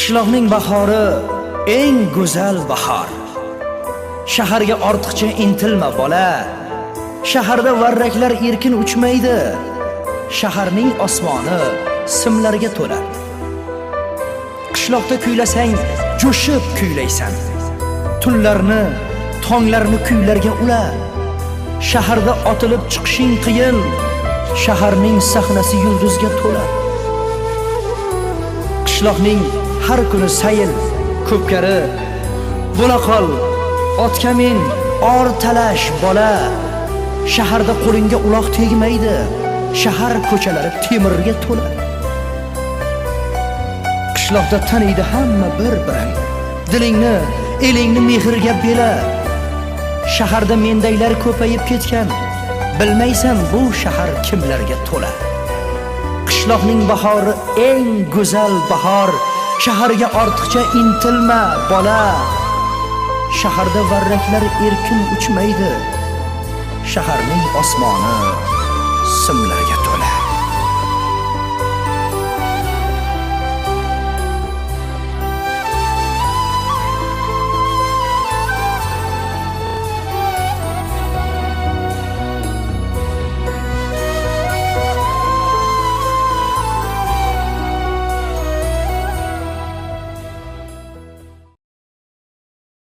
Qishloqning bahori eng go'zal bahor. Shaharga ortiqcha intilma bola. Shaharda varraklar erkin uchmaydi. Shaharning osmoni simlarga to'la. Qishloqda kuylasang, jo'shib kuylaysan. Tunlarni, tonglarni kuylarga ula. Shaharda otilib chiqishing qiyin. Shaharning sahnasi yulduzga to'la. Qishloqning har kuni sayil, ko'pkari, bo'la qol, otga min, or talash bola. Shaharda qo'lingga uloq tegmaydi. Shahar ko'chalari temirga to'la. Qishloqda taniydi hamma bir-birin. Dilingni, elingni mehrga bela. Shaharda mendaylar ko'payib ketgan. Bilmaysan bu shahar kimlarga to'la. Qishloqning bahori eng go'zal bahor. Shaharga ortiqcha intilma bola. Shaharda varraklar erkin uchmaydi. Shaharning osmoni simlarga